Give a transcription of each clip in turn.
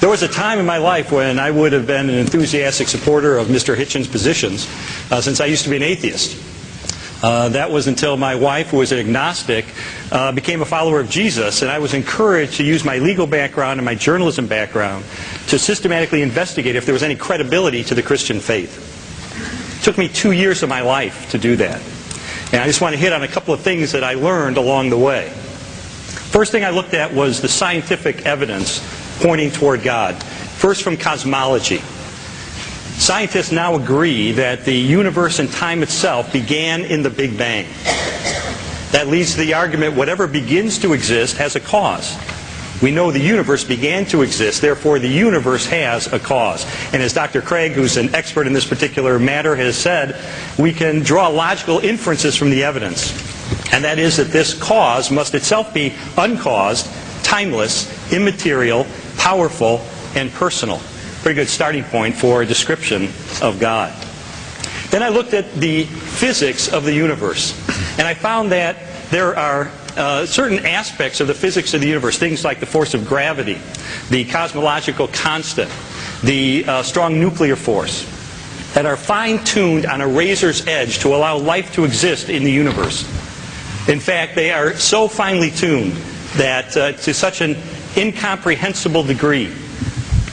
There was a time in my life when I would have been an enthusiastic supporter of Mr. Hitchens' positions, since I used to be an atheist. That was until my wife, who was an agnostic, became a follower of Jesus, and I was encouraged to use my legal background and my journalism background to systematically investigate if there was any credibility to the Christian faith. It took me 2 years of my life to do that. And I just want to hit on a couple of things that I learned along the way. First thing I looked at was the scientific evidence pointing toward God. First, from cosmology. Scientists now agree that the universe and time itself began in the Big Bang. That leads to the argument whatever begins to exist has a cause. We know the universe began to exist, therefore the universe has a cause. And as Dr. Craig, who's an expert in this particular matter, has said, we can draw logical inferences from the evidence. And that is that this cause must itself be uncaused, timeless, immaterial, powerful, and personal. Pretty good starting point for a description of God. Then I looked at the physics of the universe, and I found that there are certain aspects of the physics of the universe, things like the force of gravity, the cosmological constant, the strong nuclear force, that are fine-tuned on a razor's edge to allow life to exist in the universe. In fact, they are so finely tuned that to such an incomprehensible degree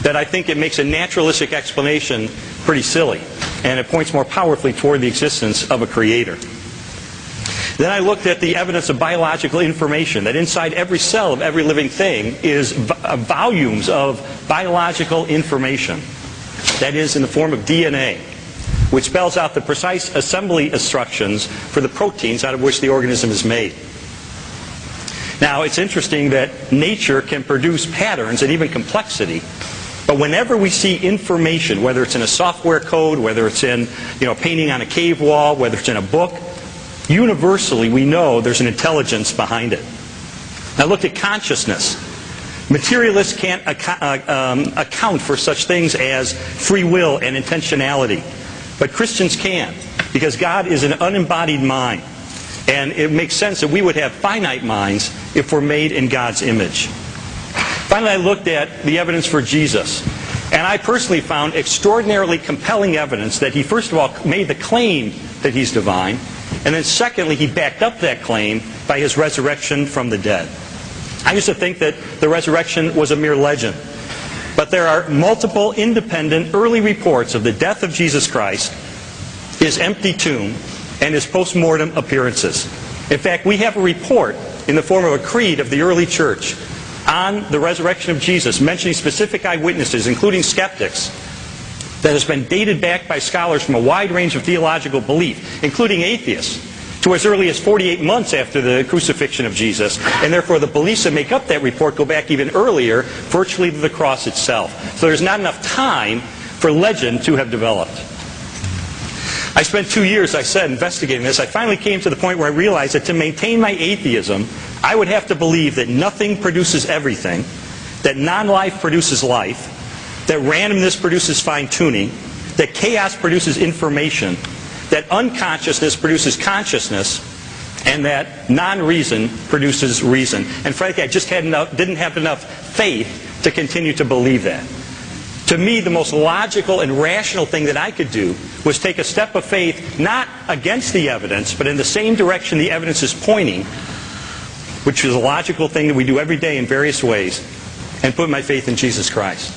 that I think it makes a naturalistic explanation pretty silly, and it points more powerfully toward the existence of a creator. Then I looked at the evidence of biological information, that inside every cell of every living thing is volumes of biological information. That is in the form of DNA, which spells out the precise assembly instructions for the proteins out of which the organism is made. Now, it's interesting that nature can produce patterns and even complexity, but whenever we see information, whether it's in a software code, whether it's in painting on a cave wall, whether it's in a book, universally we know there's an intelligence behind it. I looked at consciousness. Materialists can't account for such things as free will and intentionality, but Christians can, because God is an unembodied mind. And it makes sense that we would have finite minds if we're made in God's image. Finally, I looked at the evidence for Jesus. And I personally found extraordinarily compelling evidence that he, first of all, made the claim that he's divine. And then secondly, he backed up that claim by his resurrection from the dead. I used to think that the resurrection was a mere legend. But there are multiple independent early reports of the death of Jesus Christ, his empty tomb, and his post-mortem appearances. In fact, we have a report in the form of a creed of the early church on the resurrection of Jesus, mentioning specific eyewitnesses, including skeptics, that has been dated back by scholars from a wide range of theological belief, including atheists, to as early as 48 months after the crucifixion of Jesus. And therefore, the beliefs that make up that report go back even earlier, virtually to the cross itself. So there's not enough time for legend to have developed. I spent 2 years, I said, investigating this. I finally came to the point where I realized that to maintain my atheism, I would have to believe that nothing produces everything, that non-life produces life, that randomness produces fine-tuning, that chaos produces information, that unconsciousness produces consciousness, and that non-reason produces reason. And frankly, I just didn't have enough faith to continue to believe that. To me, the most logical and rational thing that I could do was take a step of faith, not against the evidence, but in the same direction the evidence is pointing, which is a logical thing that we do every day in various ways, and put my faith in Jesus Christ.